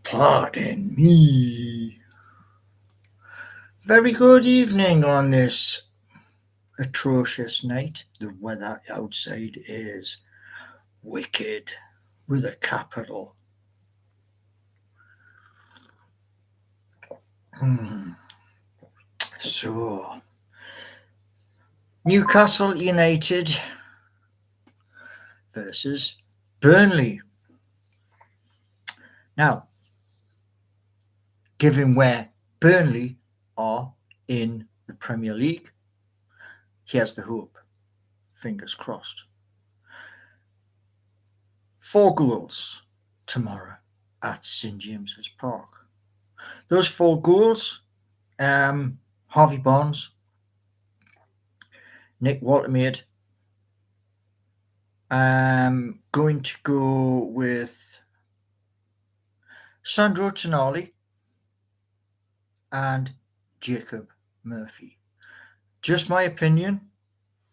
Pardon me. Very good evening on this atrocious night. The weather outside is wicked with a capital. So, Newcastle United versus Burnley. Now, given where Burnley are in the Premier League, here's the hope. Fingers crossed. 4 goals tomorrow at St James's Park. Those 4 goals, Harvey Barnes, Nick Watermaid. I'm going to go with Sandro Tonali and Jacob Murphy. Just my opinion,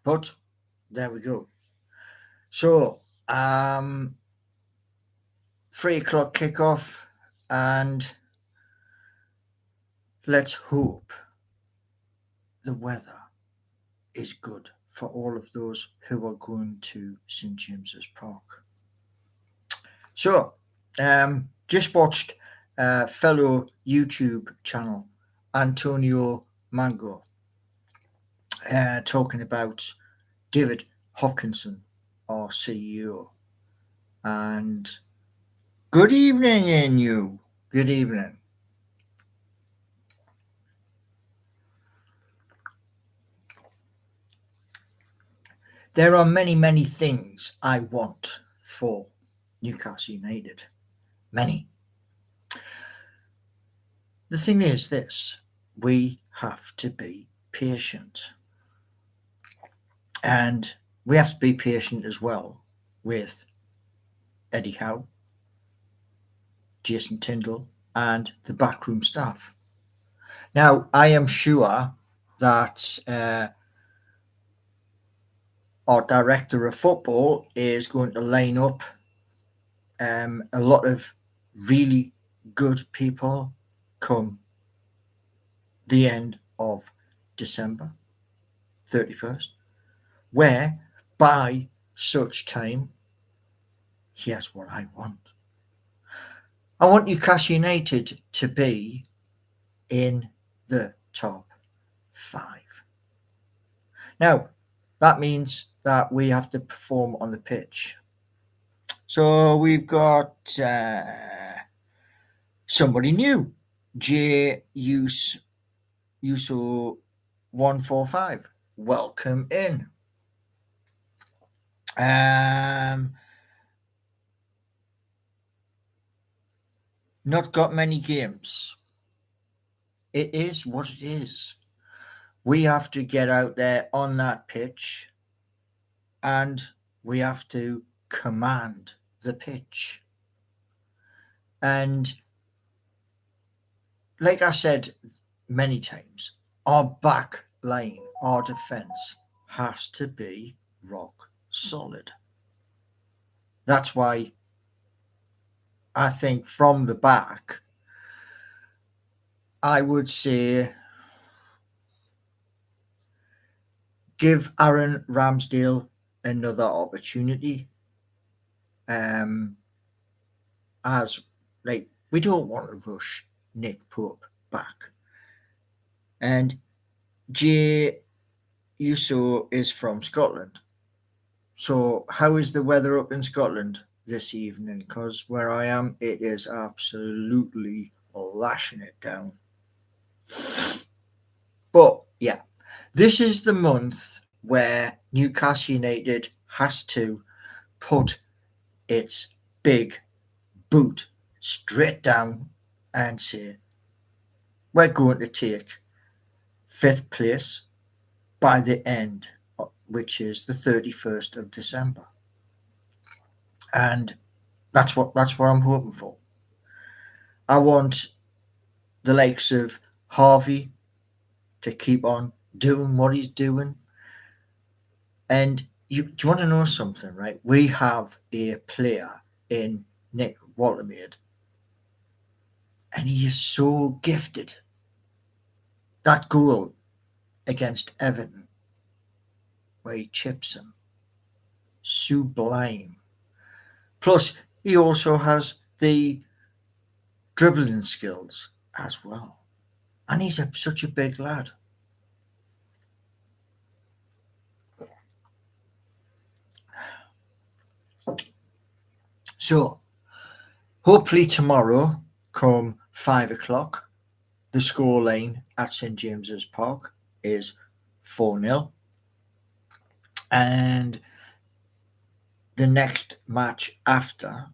but there we go. So, 3 o'clock kickoff, and let's hope the weather is good for all of those who are going to St James's Park. So, just watched fellow YouTube channel Antonio Mango talking about David Hopkinson, our CEO. And good evening, in you. Good evening. There are many, many things I want for Newcastle United. Many. The thing is this, we have to be patient. And we have to be patient as well with Eddie Howe, Jason Tyndall, and the backroom staff. Now, I am sure that our director of football is going to line up a lot of really good people come the end of December 31st, where by such time, here's what I want. I want Newcastle United to be in the top 5. Now, that means that we have to perform on the pitch. So we've got somebody new, J Uso 145. Welcome in. Not got many games. It is what it is. We have to get out there on that pitch and we have to command the pitch. And like I said many times, our back line, our defence has to be rock solid. That's why I think from the back, I would say give Aaron Ramsdale another opportunity. As like we don't want to rush Nick Pope back. And Jay Uso is from Scotland. So how is the weather up in Scotland this evening? Because where I am, it is absolutely lashing it down. But yeah, this is the month where Newcastle United has to put its big boot straight down and say, we're going to take 5th place by the end, which is the 31st of December. And that's what I'm hoping for. I want the likes of Harvey to keep on doing what he's doing. And do you want to know something, right? We have a player in Nick Waltermaid, and he is so gifted. That goal against Everton, where he chips him, sublime. Plus, he also has the dribbling skills as well. And he's such a big lad. So, hopefully tomorrow, come 5 o'clock, the scoreline at St James's Park is 4-0. And the next match after,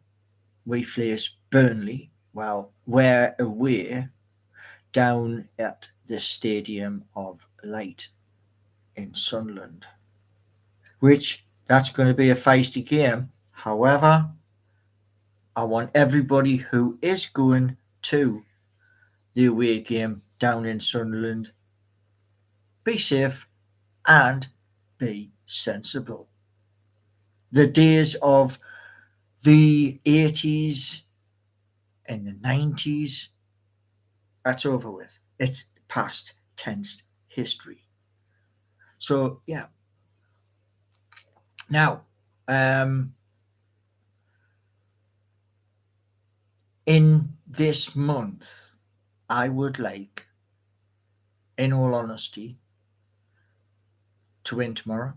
we face Burnley. Well, we're away down at the Stadium of Light in Sunderland, which that's going to be a feisty game. However, I want everybody who is going to the away game down in Sunderland be safe and be sensible. The days of the 80s and the 90s, that's over with. It's past tense history. So, yeah. Now, in this month, I would like, in all honesty, to win tomorrow,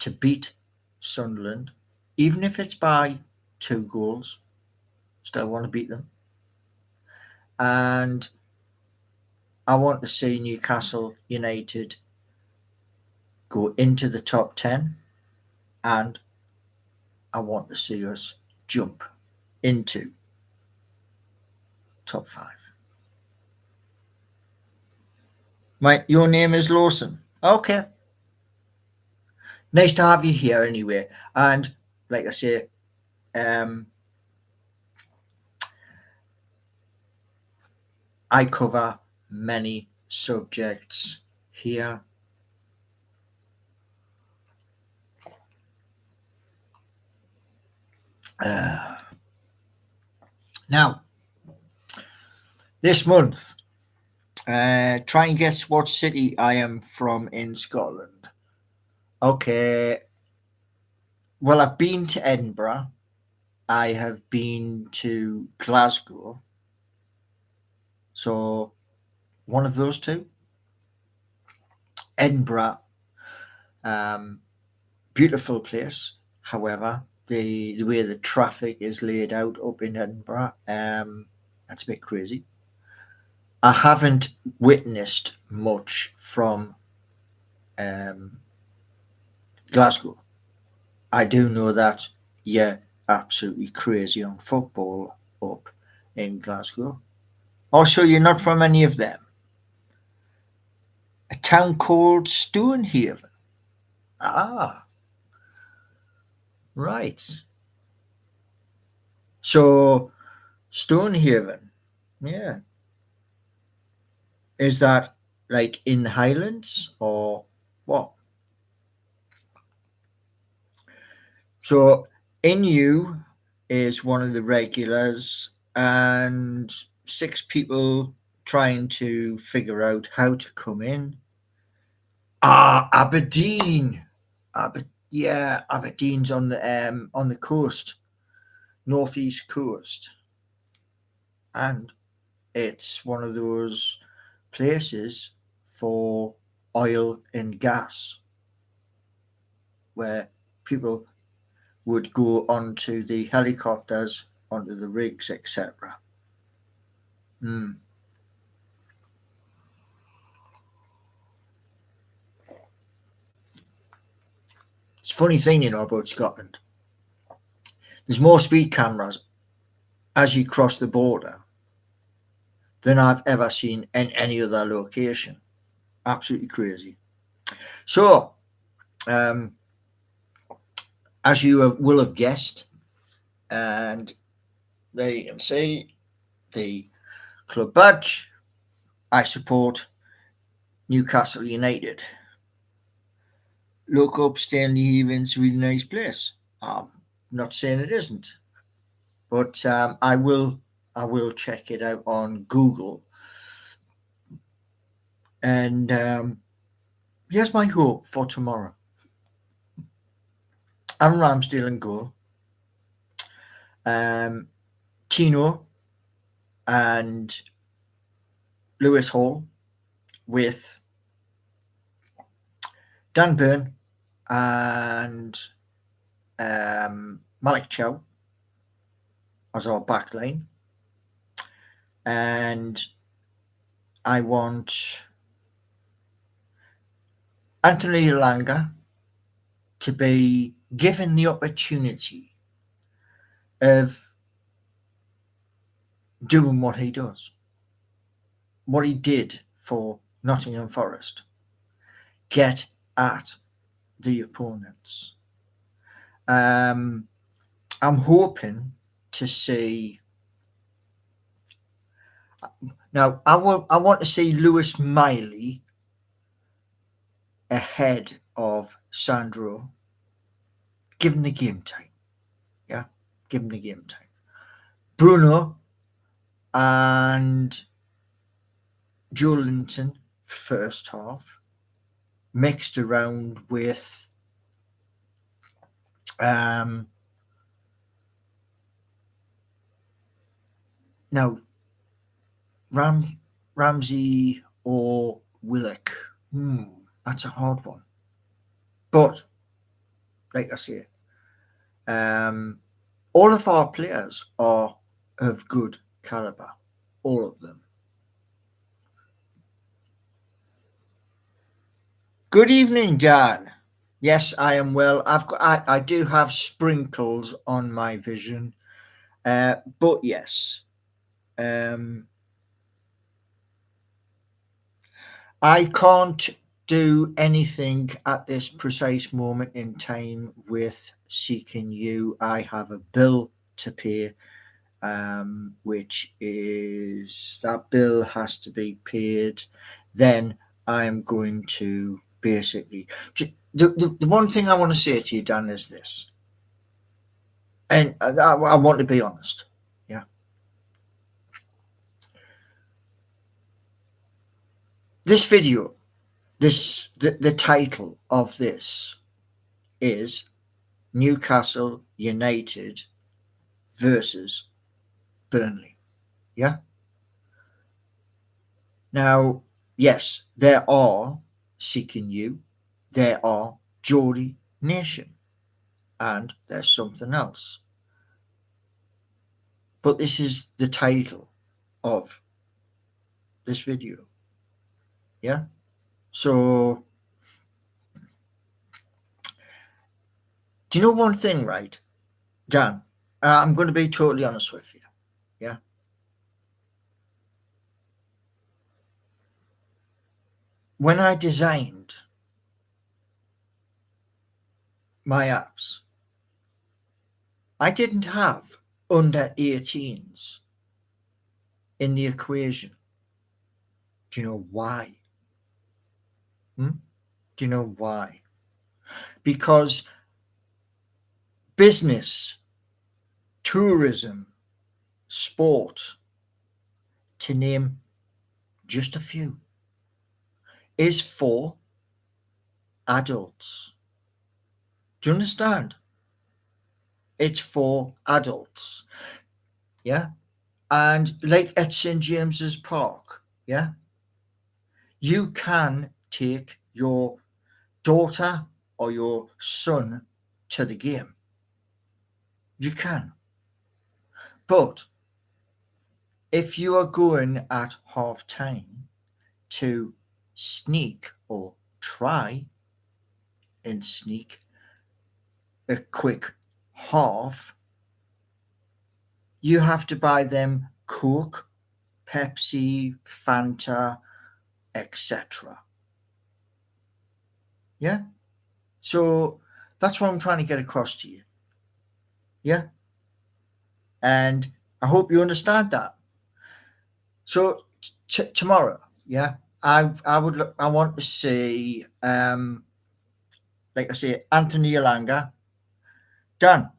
to beat Sunderland, even if it's by 2 goals. Still want to beat them. And I want to see Newcastle United go into the top 10, and I want to see us jump into top 5. Your name is Lawson. Okay. Nice to have you here anyway. And like I say, I cover many subjects here. Now, this month, try and guess what city I am from in Scotland. Okay. Well, I've been to Edinburgh. I have been to Glasgow. So, one of those two. Edinburgh, beautiful place. However, the way the traffic is laid out up in Edinburgh, that's a bit crazy. I haven't witnessed much from Glasgow. I do know that you're absolutely crazy on football up in Glasgow. Also, you're not from any of them. A town called Stonehaven. Ah, right. So, Stonehaven, yeah. Is that like in the Highlands or what? So, Inu is one of the regulars, and 6 people trying to figure out how to come in. Aberdeen. Aberdeen's on the coast, northeast coast, and it's one of those places for oil and gas where people would go onto the helicopters, onto the rigs, etc. It's a funny thing, about Scotland. There's more speed cameras as you cross the border than I've ever seen in any other location. Absolutely crazy. So, as you will have guessed, and there you can see the club badge, I support Newcastle United. look up Stanley Haven's really nice place. Not saying it isn't, but I will check it out on Google. And here's my hope for tomorrow. Aaron Ramsdale in goal. Tino and Lewis Hall with Dan Burn and Malik Chow as our back line. And I want Anthony Elanga to be given the opportunity of doing what he does, what he did for Nottingham Forest. Get at the opponents. I'm hoping to see. Now, I want to see Lewis Miley ahead of Sandro. Give him the game time. Yeah, give him the game time. Bruno and Joe Linton first half, mixed around with now Ramsey or Willock. That's a hard one. But like I say, all of our players are of good caliber. All of them. Good evening, Dan. Yes, I am well. I do have sprinkles on my vision, but yes, I can't do anything at this precise moment in time with Seeking You. I have a bill to pay, which is that bill has to be paid. Then I am going to basically the one thing I want to say to you, Dan, is this, and I want to be honest. Yeah, this video, the title of this is Newcastle United versus Burnley. Yeah. Now, yes, there are Seeking You, there are Geordie Nation, and there's something else. But this is the title of this video. Yeah. So, do you know one thing, right, Dan? I'm going to be totally honest with you. Yeah. When I designed my apps, I didn't have under 18s in the equation. Do you know why? Do you know why? Because business, tourism, sport, to name just a few, is for adults. Do you understand? It's for adults. Yeah. And like at St. James's Park, yeah, you can take your daughter or your son to the game. You can. But if you are going at half time to sneak or try and sneak a quick half, you have to buy them Coke, Pepsi, Fanta, etc. Yeah? So that's what I'm trying to get across to you. Yeah? And I hope you understand that. So tomorrow, yeah, I want to see like like I say, Anthony Elanga. Done.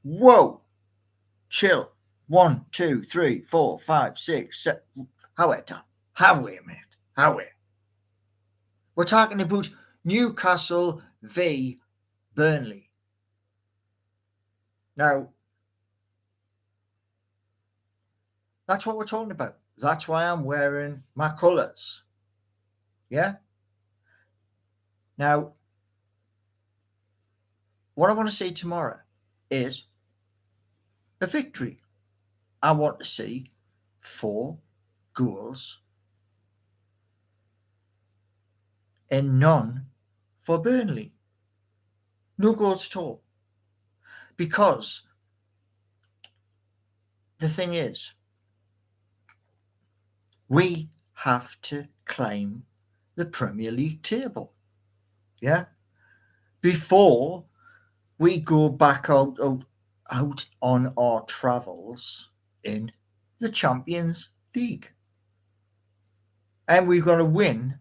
Whoa. Chill. 1, 2, 3, 4, 5, 6, 7. How are done? How are, mate? How are? We're talking about Newcastle v Burnley. Now, that's what we're talking about. That's why I'm wearing my colours. Yeah? Now, what I want to see tomorrow is a victory. I want to see 4 goals and none for Burnley. No goals at all. Because the thing is, we have to climb the Premier League table. Yeah? Before we go back out on our travels in the Champions League. And we've got to win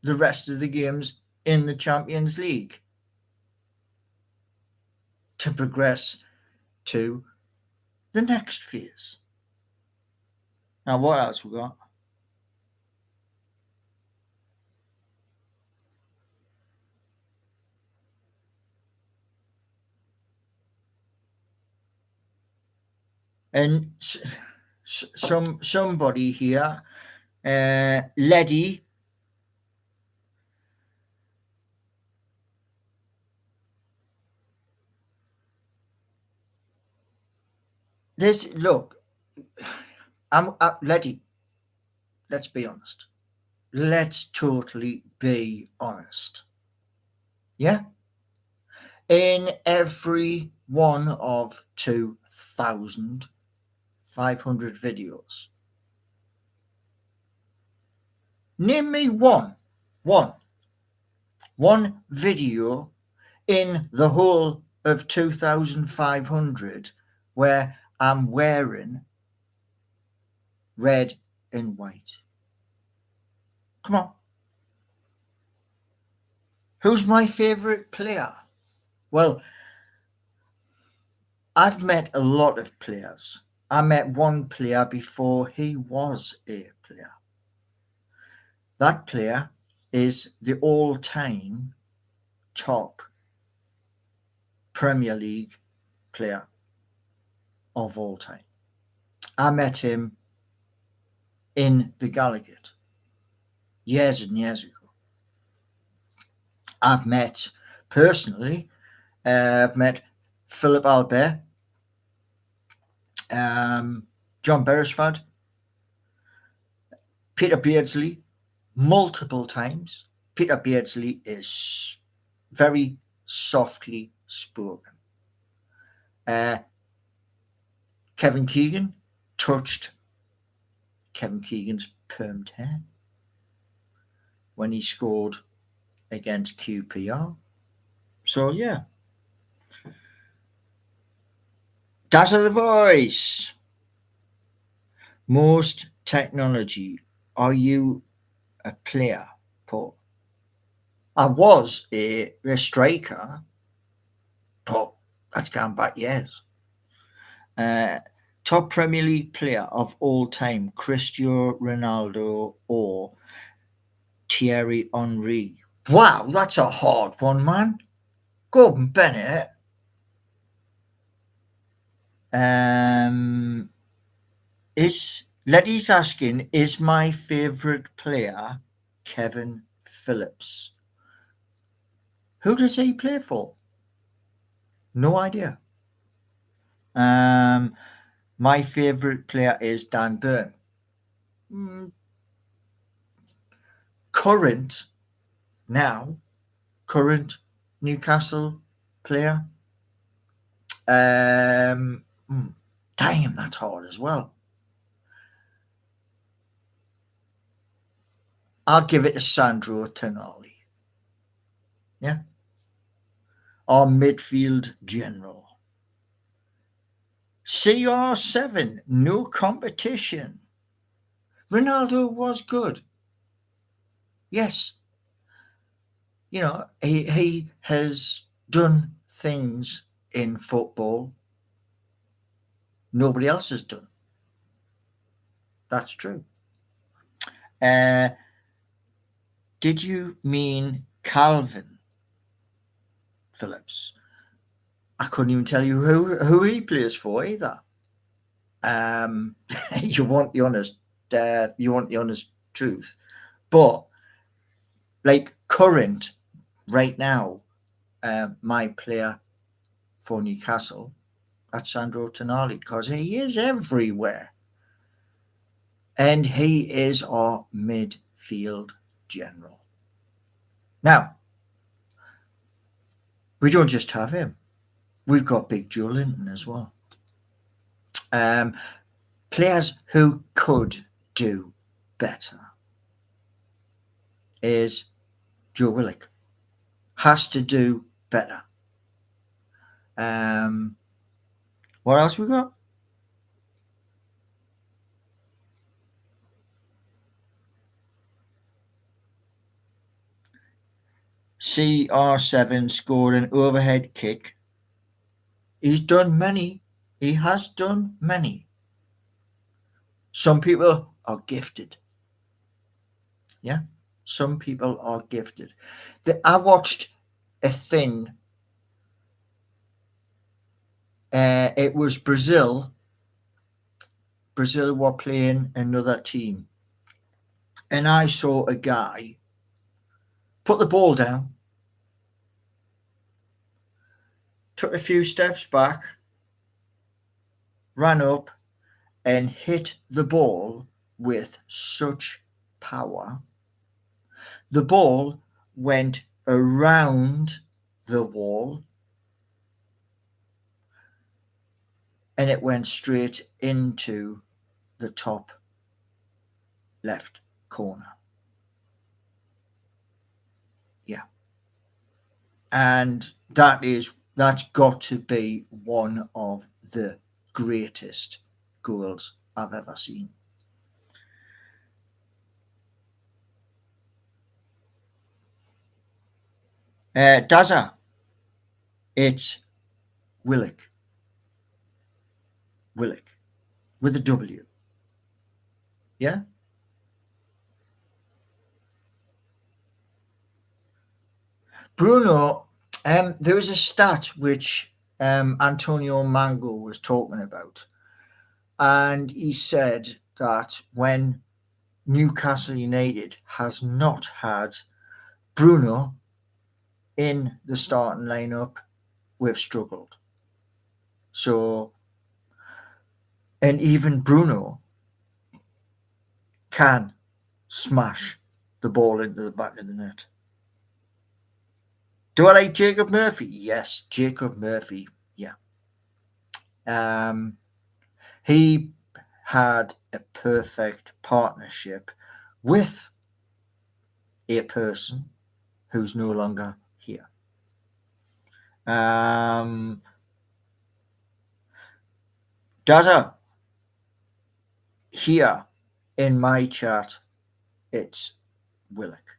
the rest of the games in the Champions League to progress to the next phase. Now, what else we got? And somebody here, Leddy, look, I'm Leddy. Let's be honest. Let's totally be honest. Yeah? In every one of 2,500 videos, name me one video in the whole of 2,500 where I'm wearing red and white. Come on. Who's my favourite player? Well, I've met a lot of players. I met one player before he was a player. That player is the all-time top Premier League player of all time. I met him in the Gallagher years and years ago. I've met personally, I've met Philip Albert, John Beresford, Peter Beardsley, multiple times. Peter Beardsley is very softly spoken. Kevin Keegan touched Kevin Keegan's permed hair when he scored against QPR. So, yeah. Dazzle the voice. Most technology. Are you a player, Paul? I was a striker, but that's gone back years. Top Premier League player of all time, Cristiano Ronaldo or Thierry Henry? Wow, that's a hard one, man. Gordon Bennett. Letty's asking, is my favourite player Kevin Phillips? Who does he play for? No idea. My favourite player is Dan Burn. Current Newcastle player. Damn, that's hard as well. I'll give it to Sandro Tonali. Yeah. Our midfield general. CR7, no competition. Ronaldo was good. Yes. You know, he has done things in football nobody else has done. That's true. Uh, did you mean Calvin Phillips? I couldn't even tell you who he plays for either. Um, you want the honest truth, but like current right now, my player for Newcastle, that's Sandro Tonali, because he is everywhere, and he is our midfield general. Now, we don't just have him; we've got Big Joe Linton as well. Players who could do better is Joe Willock. Has to do better. What else we got? CR7 scored an overhead kick. He's done many. He has done many. Some people are gifted. Yeah, some people are gifted. I watched a thing. It was Brazil. Brazil were playing another team. And I saw a guy put the ball down, took a few steps back, ran up, and hit the ball with such power. The ball went around the wall and it went straight into the top left corner. Yeah. And that's got to be one of the greatest goals I've ever seen. Daza, it's Willock. Willock with a W. Yeah? Bruno, there was a stat which Antonio Mango was talking about. And he said that when Newcastle United has not had Bruno in the starting lineup, we've struggled. So, and even Bruno can smash the ball into the back of the net. Do I like Jacob Murphy? Yes, Jacob Murphy. Yeah. He had a perfect partnership with a person who's no longer here. Daza, here in my chat, it's Willock.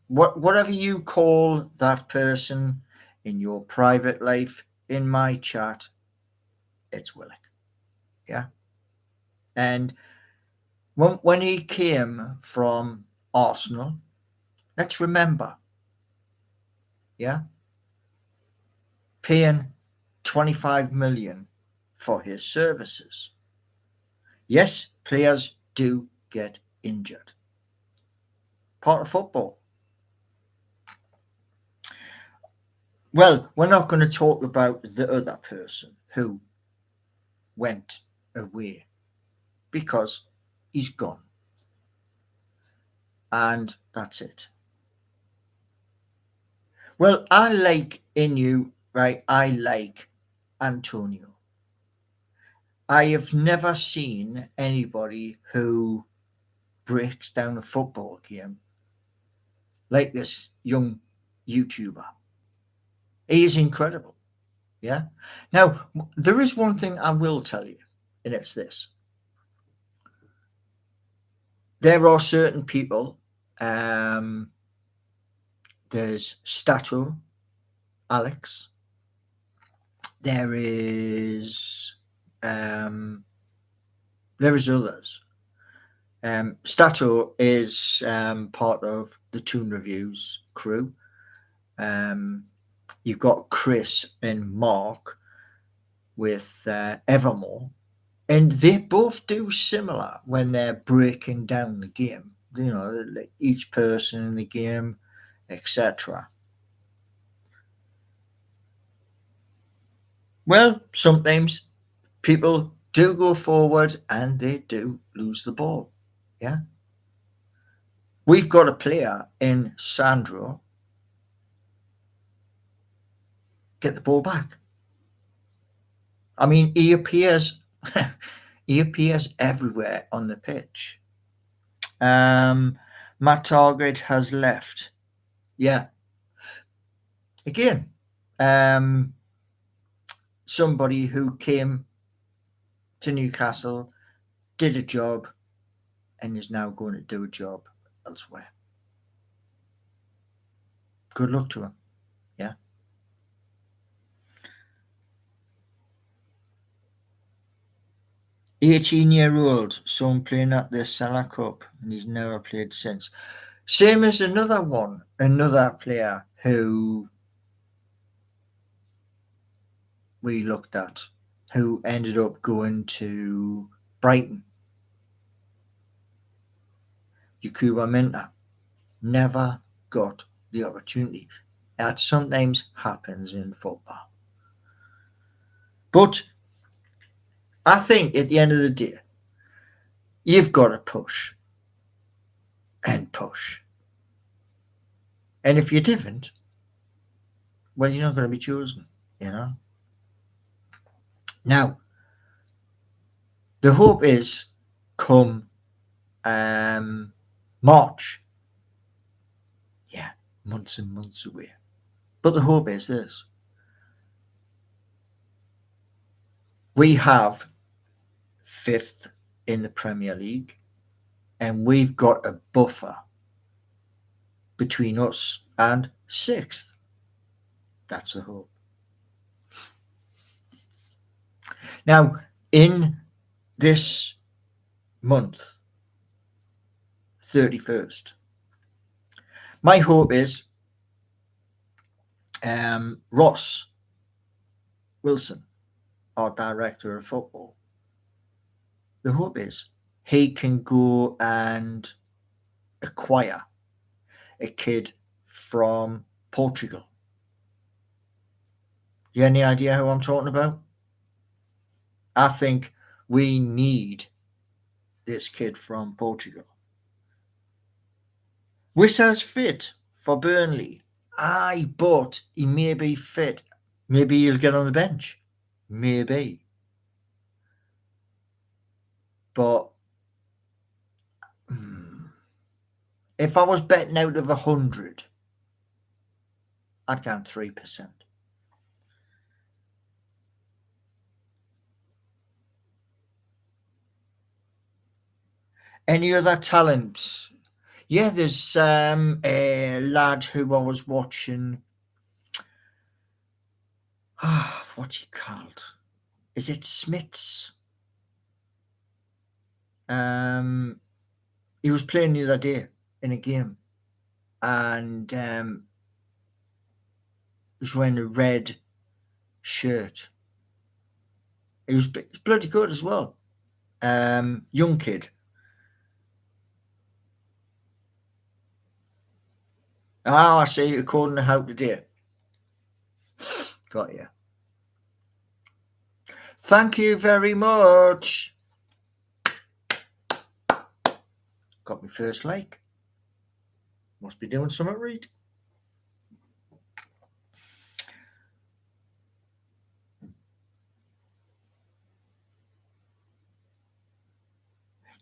Whatever you call that person in your private life, in my chat, it's Willock. Yeah. And when he came from Arsenal, let's remember, yeah, paying 25 million for his services. Yes, players do get injured. Part of football. Well, we're not going to talk about the other person who went away because he's gone. And that's it. Well, I like Inu, right? I like Antonio. I have never seen anybody who breaks down a football game like this young YouTuber. He is incredible. Yeah. Now, there is one thing I will tell you, and it's this. There are certain people There's Stato, Alex. There is others. Stato is part of the Toon Reviews crew. You've got Chris and Mark with Evermore, and they both do similar when they're breaking down the game. You know, like each person in the game, etc. Well, sometimes people do go forward and they do lose the ball. Yeah. We've got a player in Sandro. Get the ball back. I mean, he appears everywhere on the pitch. Matt Target has left. Yeah. Again, somebody who came to Newcastle, did a job, and is now going to do a job elsewhere. Good luck to him. Yeah. "18-year-old son playing at the Salah Cup, and he's never played since." Same as another player who we looked at, who ended up going to Brighton. Yakuba Minta never got the opportunity. That sometimes happens in football. But I think at the end of the day, you've got to push and push. And if you didn't, well, you're not going to be chosen, you know. Now, the hope is come March. Yeah, months and months away. But the hope is this. We have 5th in the Premier League, and we've got a buffer between us and 6th. That's the hope. Now, in this month, 31st, my hope is Ross Wilson, our director of football, the hope is he can go and acquire a kid from Portugal. You have any idea who I'm talking about? I think we need this kid from Portugal. Wissa's fit for Burnley. Aye, but he may be fit. Maybe he'll get on the bench. Maybe. But if I was betting out of 100, I'd count 3%. Any other talent? Yeah, there's a lad who I was watching. What's he called? Is it Smits? He was playing the other day in a game, and he was wearing a red shirt. He was bloody good as well. Young kid. I see, according to How Today. Got you. Thank you very much. Got my first like. Must be doing something right.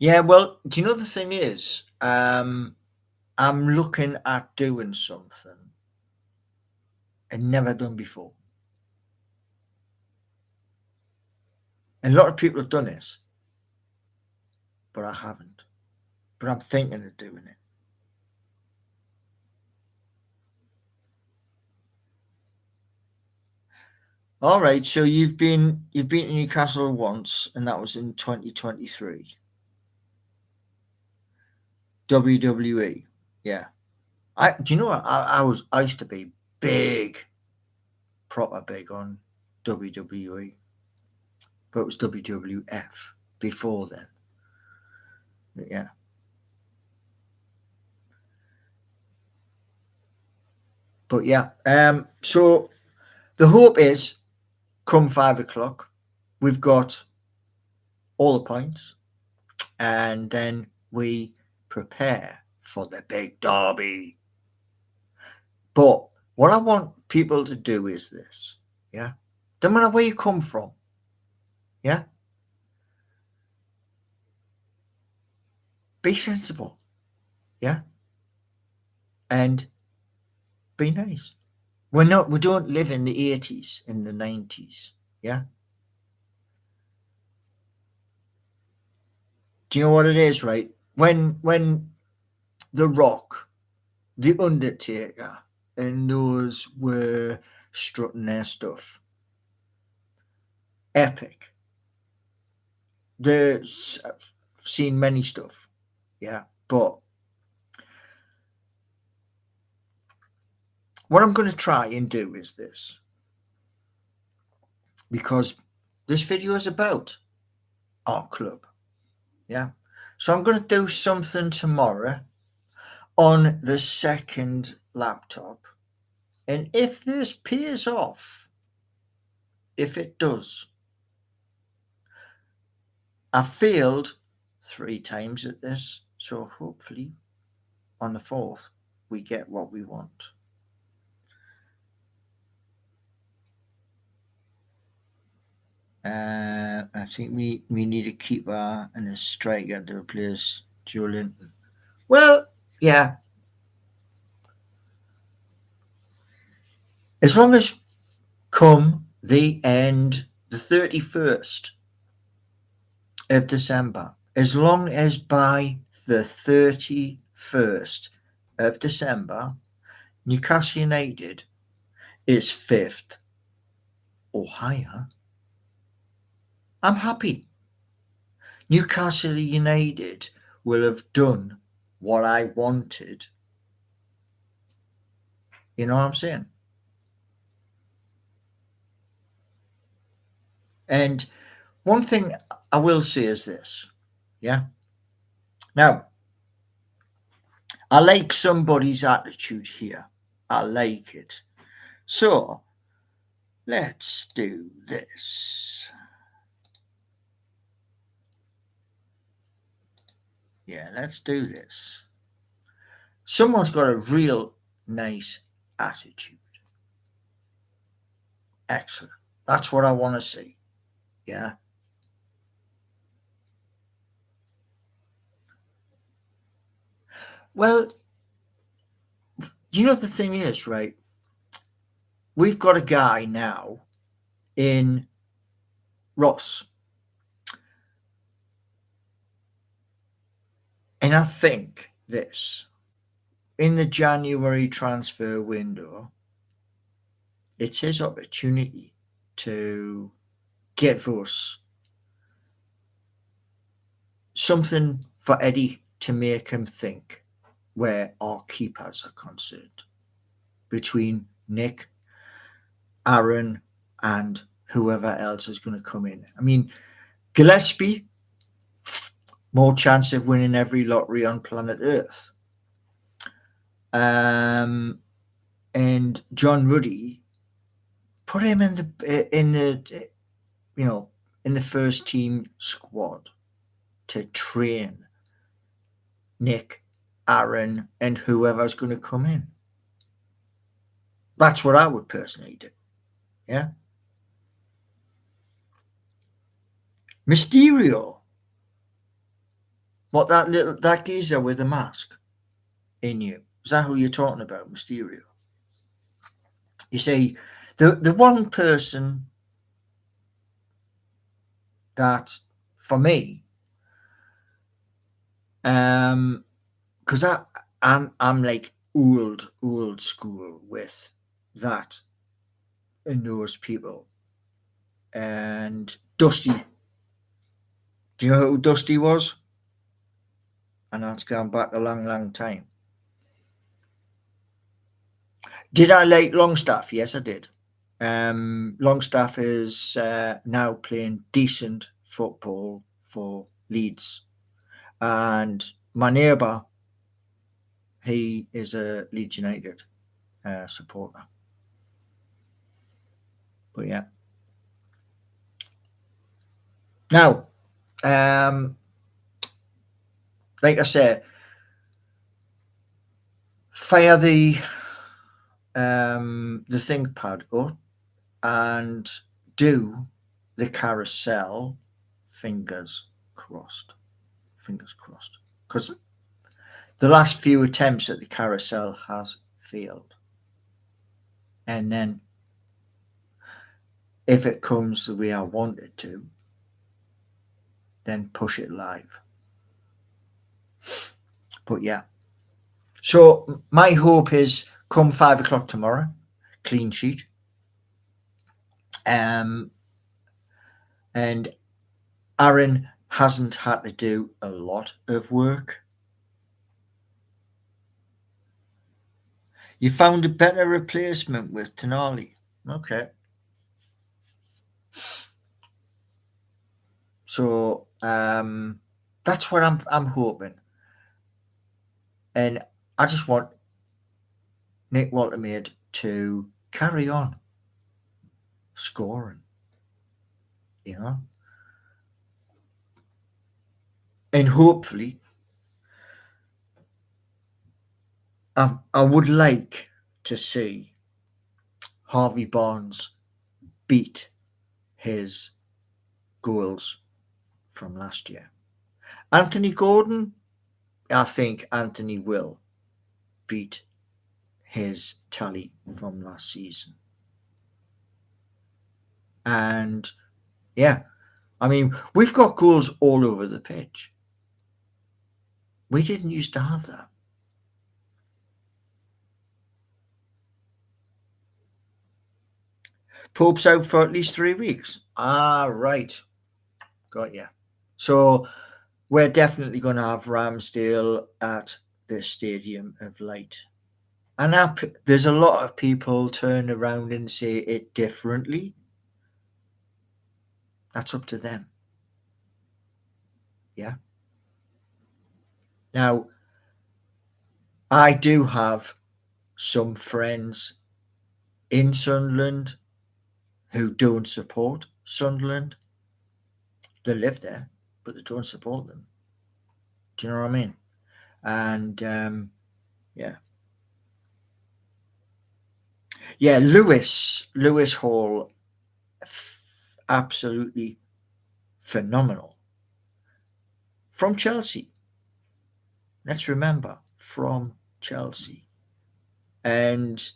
Yeah, well, do you know the thing is, I'm looking at doing something I've never done before. And a lot of people have done it, but I haven't. But I'm thinking of doing it. All right, so you've been to Newcastle once, and that was in 2023. WWE. Yeah. Do you know what? I used to be big, proper big on WWE, but it was WWF before then. But yeah. But yeah. So the hope is come 5 o'clock, we've got all the points, and then we prepare for the big derby. But what I want people to do is this, yeah? No matter where you come from, yeah? Be sensible, yeah? And be nice. We don't live in the 80s, in the 90s, yeah? Do you know what it is, right? When The Rock, The Undertaker, and those were strutting their stuff. Epic. I've seen many stuff, yeah. But what I'm going to try and do is this, because this video is about our club, yeah. So I'm going to do something tomorrow on the second laptop, and if this pays off, if it does, I failed 3 times at this, so hopefully on the fourth we get what we want. I think we need a keeper and a striker to replace Joelinton. Well, yeah. As long as come the end, the 31st of December, as long as by the 31st of December, Newcastle United is 5th or higher, I'm happy. Newcastle United will have done what I wanted. You know what I'm saying? And one thing I will say is this, yeah? Now, I like somebody's attitude here. I like it. So, let's do this. Yeah, let's do this. Someone's got a real nice attitude. Excellent. That's what I want to see. Yeah. Well, you know, the thing is, right? We've got a guy now in Ross. And I think this, in the January transfer window, it's his opportunity to give us something for Eddie to make him think where our keepers are concerned, between Nick, Aaron, and whoever else is going to come in. I mean, Gillespie, more chance of winning every lottery on planet Earth. And John Ruddy, put him in the in the first team squad to train Nick, Aaron, and whoever's going to come in. That's what I would personally do. Yeah. Mysterio. What, that geezer with the mask in you? Is that who you're talking about, Mysterio? You see, the one person that, for me, because I'm like old school with that and those people. and Dusty. Do you know who Dusty was? And that's gone back a long, long time. Did I like Longstaff? Yes, I did. Longstaff is now playing decent football for Leeds. And my neighbour, he is a Leeds United supporter. But yeah. Now, like I said, fire the ThinkPad up and do the carousel. Fingers crossed. Fingers crossed. Because the last few attempts at the carousel has failed. And then if it comes the way I want it to, then push it live. But yeah. So my hope is come 5 o'clock tomorrow, clean sheet. And Aaron hasn't had to do a lot of work. You found a better replacement with Tonali. Okay. So that's what I'm hoping. And I just want Nick Waltermaid to carry on scoring, you know. And hopefully, I would like to see Harvey Barnes beat his goals from last year. Anthony Gordon, I think Anthony will beat his tally from last season. And yeah, I mean, we've got goals all over the pitch. We didn't used to have that. Pope's out for at least 3 weeks. Ah, right. Got ya. So we're definitely going to have Ramsdale at the Stadium of Light. And there's a lot of people turn around and say it differently. That's up to them. Yeah. Now, I do have some friends in Sunderland who don't support Sunderland. They live there, but they don't support them. Do you know what I mean? And yeah. Yeah, Lewis Hall, absolutely phenomenal. From Chelsea. Let's remember, from Chelsea. And,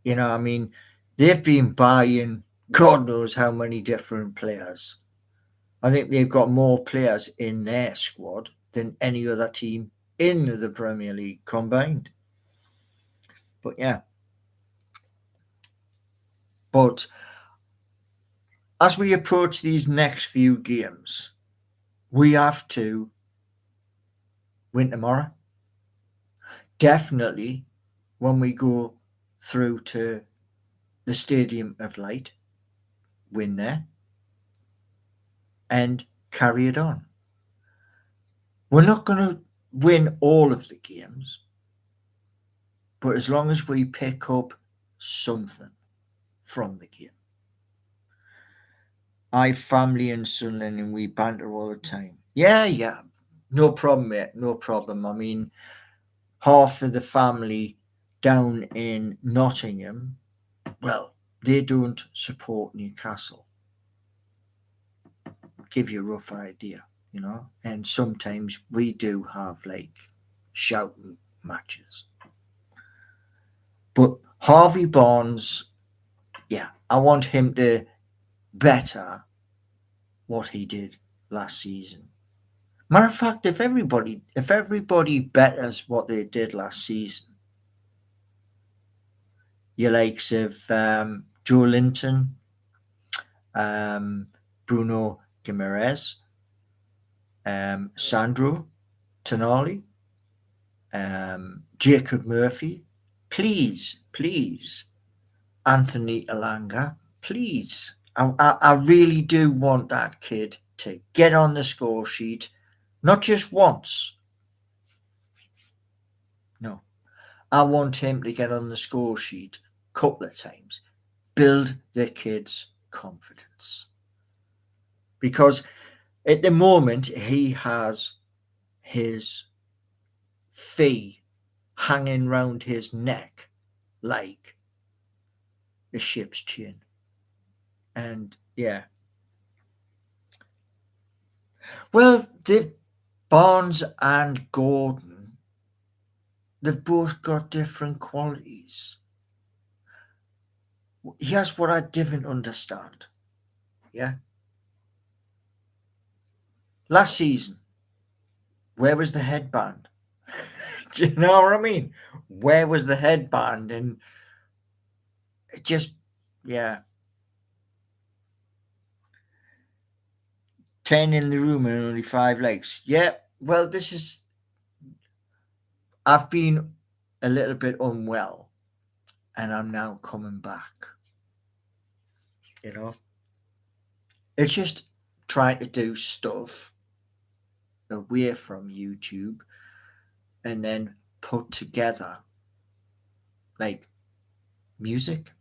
you know, I mean, they've been buying God knows how many different players. I think they've got more players in their squad than any other team in the Premier League combined. But yeah. But as we approach these next few games, we have to win tomorrow. Definitely when we go through to the Stadium of Light, win there and carry it on. We're not going to win all of the games, but as long as we pick up something from the game. I have family in Sunderland and we banter all the time. Yeah. No problem, mate. No problem. I mean, half of the family down in Nottingham, well, they don't support Newcastle. Give you a rough idea, you know. And sometimes we do have like shouting matches. But Harvey Barnes, yeah, I want him to better what he did last season. Matter of fact, if everybody betters what they did last season, your likes of Joe Linton Bruno Guimaraes, Sandro Tonali, Jacob Murphy. Please, please, Anthony Elanga, please. I really do want that kid to get on the score sheet, not just once. No, I want him to get on the score sheet a couple of times. Build the kid's confidence. Because at the moment, he has his fee hanging round his neck like a ship's chin. And yeah. Well, Barnes and Gordon, they've both got different qualities. Here's what I didn't understand. Yeah. Last season, where was the headband? Do you know what I mean? Where was the headband? And it just, yeah. 10 in the room and only 5 legs. Yeah, well, I've been a little bit unwell and I'm now coming back. You know? It's just trying to do stuff away from YouTube and then put together like music.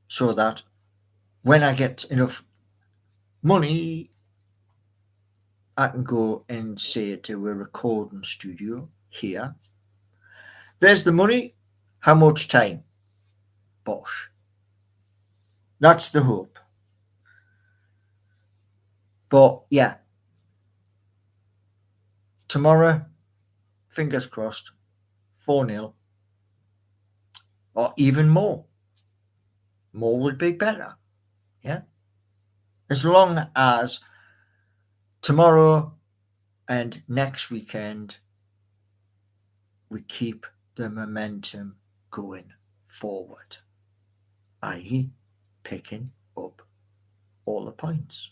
So that when I get enough money, I can go and say to a recording studio here. There's the money. How much time? Bosh. That's the hope. But yeah, tomorrow, fingers crossed, 4-0 or even more. More would be better. Yeah. As long as tomorrow and next weekend we keep the momentum going forward, i.e., picking up all the points.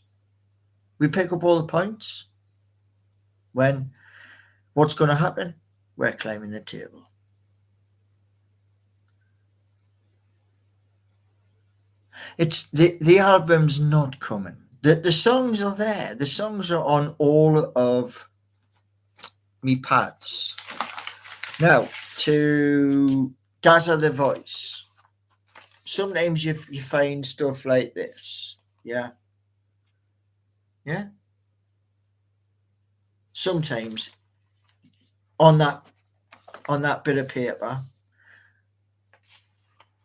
We pick up all the points when what's going to happen? We're climbing the table. It's the album's not coming. The songs are there. The songs are on all of me pads. Now, to dazzle the voice, sometimes you find stuff like this. Yeah. Yeah. Sometimes on that bit of paper,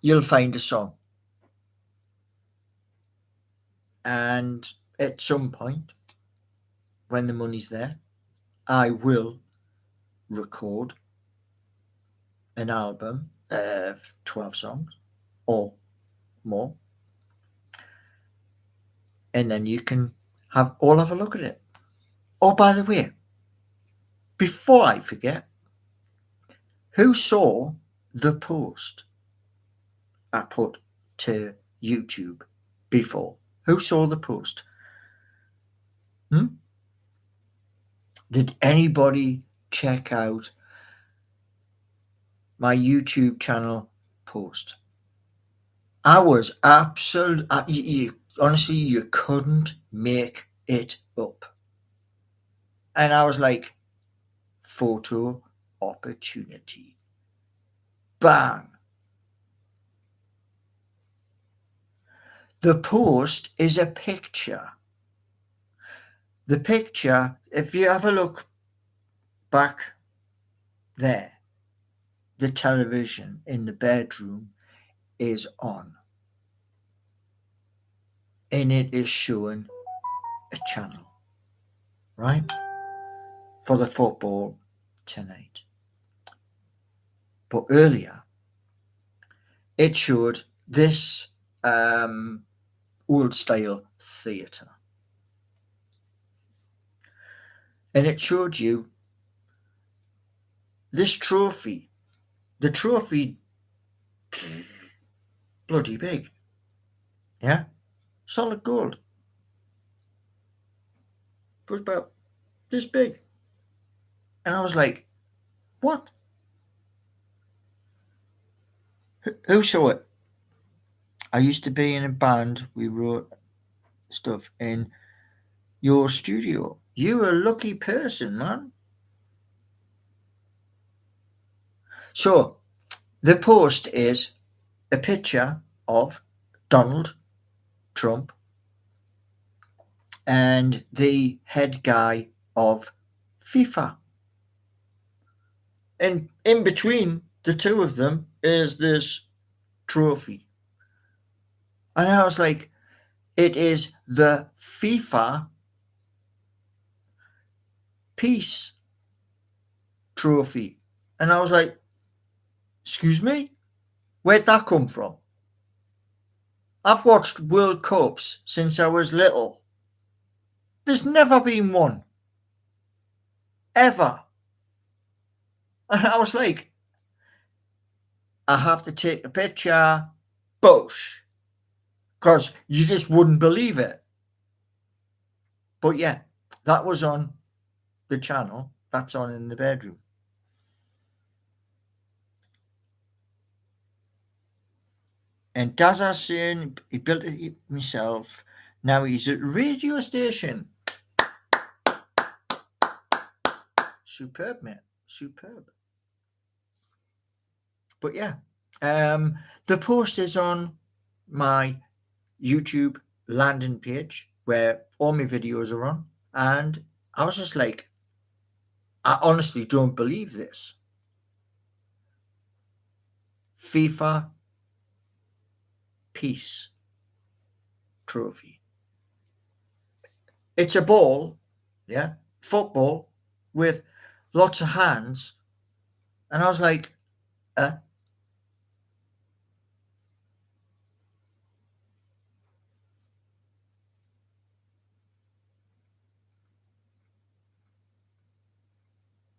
you'll find a song. And at some point, when the money's there, I will record an album of 12 songs or more. And then you can have a look at it. Oh, by the way, before I forget, who saw the post I put to YouTube before? Who saw the post? Did anybody check out my YouTube channel post? I was absolutely, honestly, you couldn't make it up. And I was like, photo opportunity. Bang. The post is a picture. The picture, if you have a look back there, the television in the bedroom is on. And it is showing a channel, right? For the football tonight. But earlier, it showed this old style theatre. And it showed you this trophy. The trophy bloody big. Yeah, solid gold. It was about this big. And I was like, what? Who saw it? I used to be in a band. We wrote stuff in your studio. You're a lucky person, man. So the post is a picture of Donald Trump and the head guy of FIFA. And in between the two of them is this trophy. And I was like, it is the FIFA peace trophy. And I was like, excuse me? Where'd that come from? I've watched World Cups since I was little. There's never been one. Ever. And I was like, I have to take a picture. Bush. Because you just wouldn't believe it. But yeah, that was on the channel. That's on in the bedroom. And Dazza's saying he built it himself. Now he's at radio station. Superb, mate. Superb. But yeah, the post is on my YouTube landing page where all my videos are on. And I was just like, I honestly don't believe this. FIFA Peace Trophy. It's a ball, yeah, football with lots of hands. And I was like,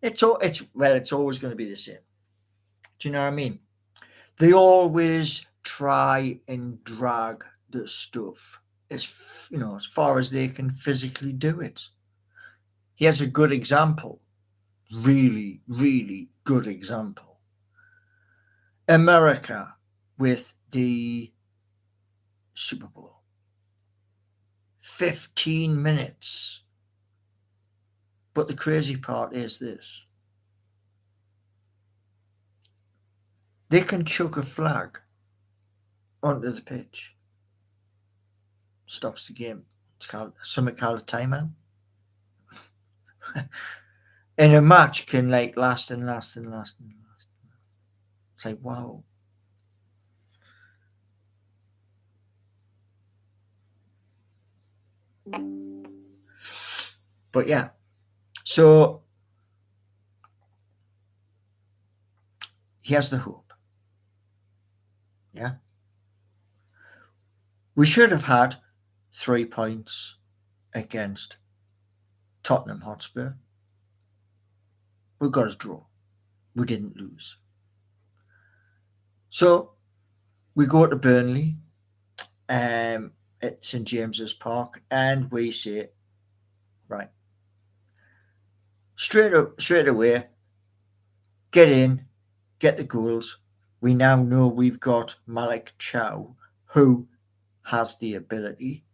it's always going to be the same. Do you know what I mean? They always try and drag the stuff as far as they can physically do it. Here's a good example. Really, really good example. America with the Super Bowl. 15 minutes. But the crazy part is this. They can chuck a flag onto the pitch. Stops the game. It's called something called a timeout. And a match can last and last and last and last. It's like, wow. But yeah. So here's the hope. Yeah. We should have had 3 points against Tottenham Hotspur. We got a draw. We didn't lose. So we go to Burnley at St James's Park and we say, right, straight away, get in, get the goals. We now know we've got Malik Chow, who has the ability.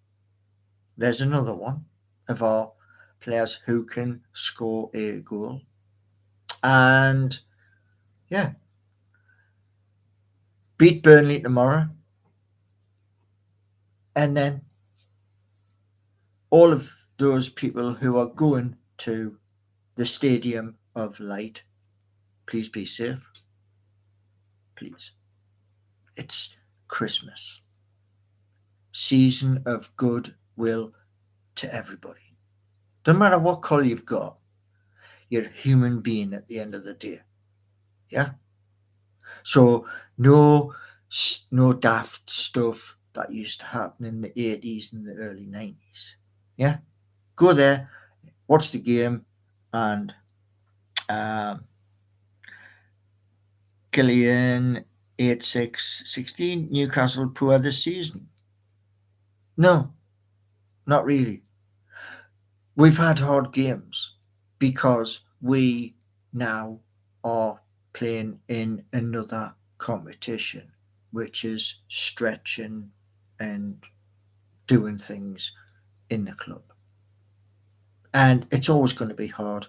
There's another one of our players who can score a goal. And yeah, beat Burnley tomorrow. And then all of those people who are going to the Stadium of Light, please be safe. Please. It's Christmas. Season of goodwill to everybody. No matter what colour you've got, you're a human being at the end of the day. Yeah? So no daft stuff that used to happen in the 80s and the early 90s. Yeah? Go there, watch the game, and Gillian 8-6-16. Newcastle poor this season? No, not really. We've had hard games because we now are playing in another competition, which is stretching and doing things in the club. And it's always going to be hard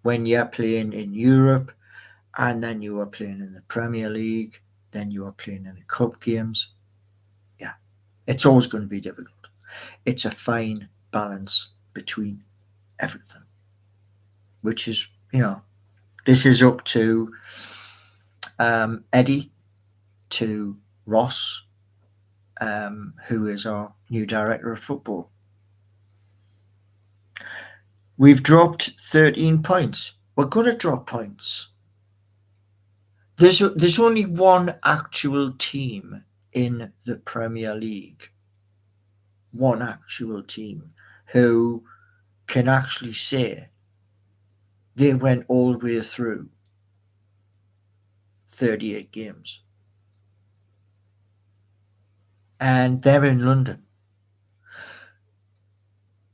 when you're playing in Europe and then you are playing in the Premier League, then you are playing in the cup games. Yeah, it's always going to be difficult. It's a fine balance between everything, which is, this is up to Eddie, to Ross, who is our new director of football. We've dropped 13 points. We're going to drop points. There's only one actual team in the Premier League, one actual team who can actually say they went all the way through 38 games. And they're in London.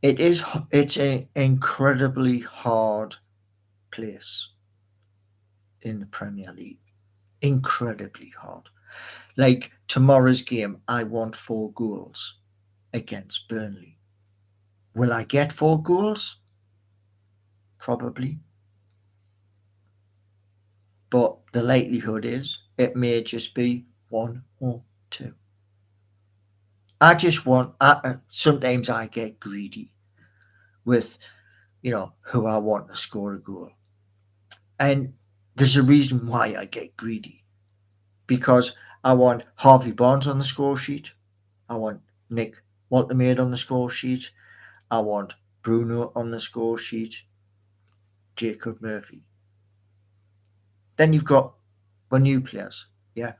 It's an incredibly hard place in the Premier League. Incredibly hard. Like tomorrow's game, I want 4 goals against Burnley. Will I get 4 goals? Probably. But the likelihood is it may just be 1 or 2. I just want, sometimes I get greedy with, who I want to score a goal. And there's a reason why I get greedy. Because I want Harvey Barnes on the score sheet. I want Nick Waltermaid on the score sheet. I want Bruno on the score sheet. Jacob Murphy. Then you've got the new players. Yeah.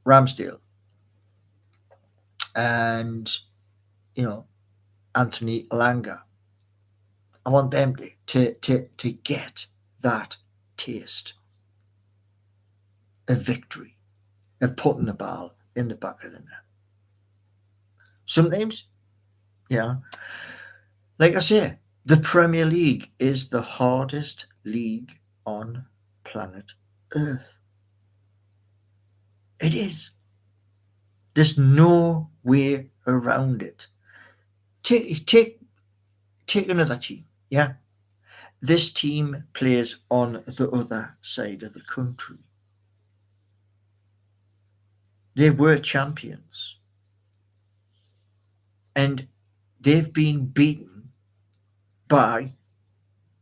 Ramsdale. And, Anthony Elanga. I want them to get that taste of victory, of putting the ball in the back of the net. Sometimes, like I say, the Premier League is the hardest league on planet Earth. It is. There's no way around it. Take another team, yeah? This team plays on the other side of the country. They were champions. And they've been beaten by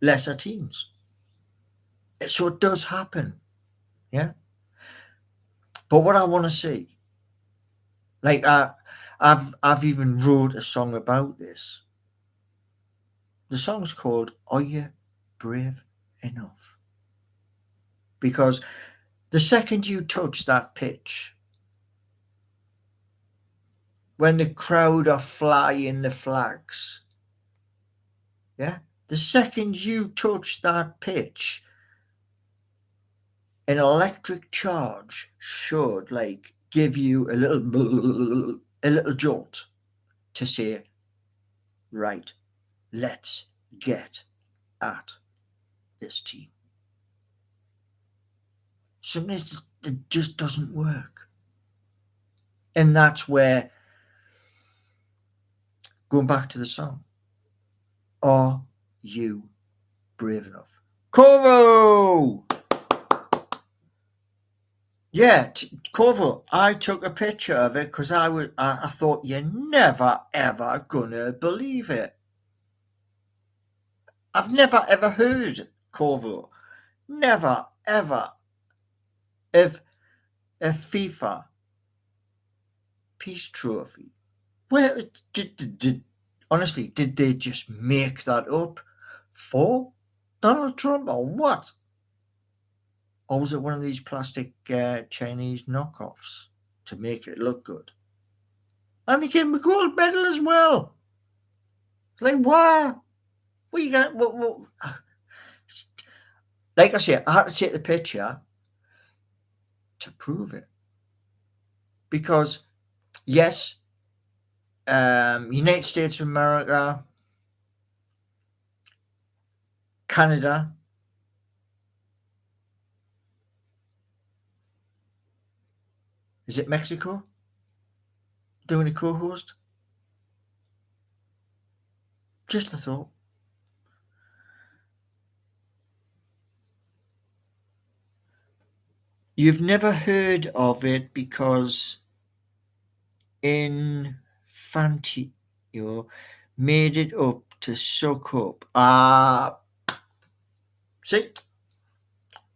lesser teams. So it does happen, yeah? But what I want to see, like I've even wrote a song about this. The song's called Are You Brave Enough? Because the second you touch that pitch, when the crowd are flying the flags, yeah, the second you touch that pitch, an electric charge should give you a little jolt to say, right, let's get at this team. Sometimes it just doesn't work. And that's where, going back to the song, are you brave enough? Corvo! Yeah, Corvo, I took a picture of it because I thought you're never ever gonna believe it. I've never ever heard, Corvo, never ever, of a FIFA peace trophy. Where did honestly, did they just make that up for Donald Trump or what? Or was it one of these plastic Chinese knockoffs to make it look good? And they gave him a gold medal as well. It's like, why? What you got? What? like I say, I had to take the picture to prove it. Because, yes, United States of America, Canada, is it Mexico doing a co-host? Just a thought. You've never heard of it because Infantino made it up to suck up. See,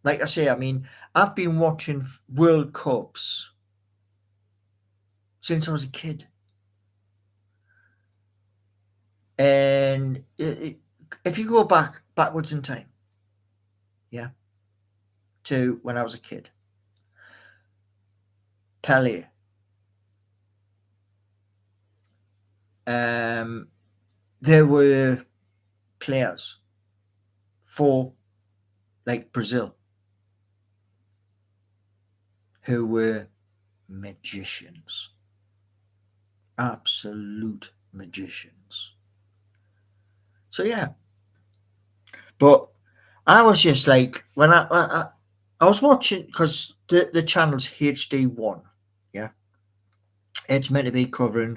like I say, I mean, I've been watching World Cups since I was a kid. And if you go backwards in time, yeah, to when I was a kid, Pele, there were players for like Brazil who were magicians, absolute magicians. So yeah, but I was just like when I was watching because the channel's HD1, yeah, it's meant to be covering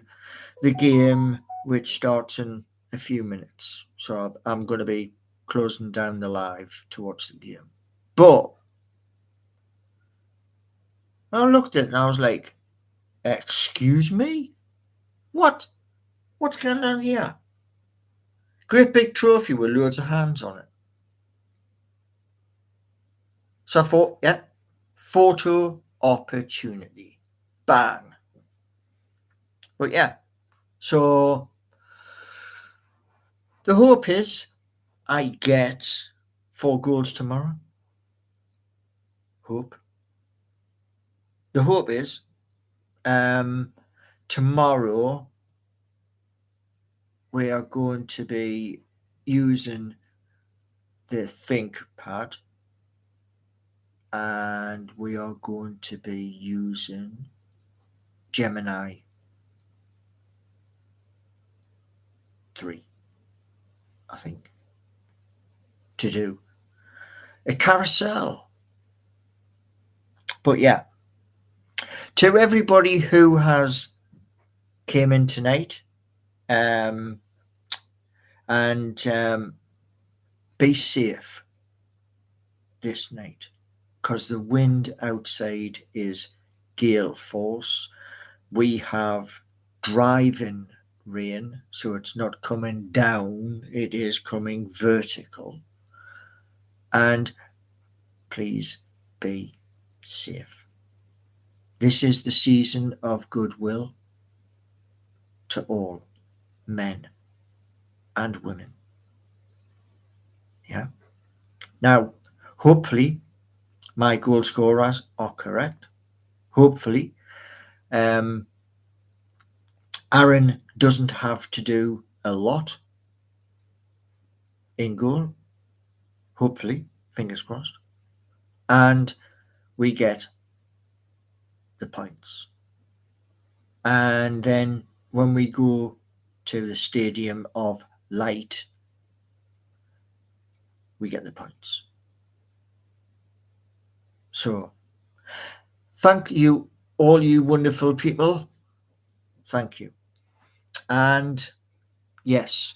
the game which starts in a few minutes. So I'm going to be closing down the live to watch the game. But I looked at it and I was like, excuse me? What? What's going on here? Great big trophy with loads of hands on it. So I thought, yeah, photo opportunity. Bang. But yeah, so the hope is I get 4 goals tomorrow. Hope. The hope is tomorrow we are going to be using the ThinkPad and we are going to be using Gemini 3, I think, to do a carousel. But yeah, to everybody who has came in tonight, and be safe this night because the wind outside is gale force. We have driving rain, so it's not coming down, it is coming vertical. And please be safe. This is the season of goodwill to all men and women. Yeah. Now, hopefully, my goal scorers are correct. Hopefully, Aaron doesn't have to do a lot in goal. Hopefully, fingers crossed. And we get the points. And then when we go to the Stadium of Light, we get the points. So, thank you, all you wonderful people. Thank you. And yes,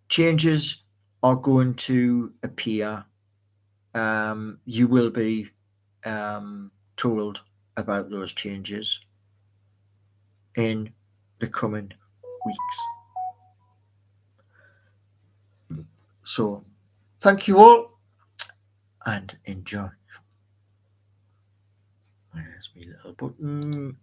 changes are going to appear. You will be told about those changes in the coming weeks. So, thank you all and enjoy. There's my little button.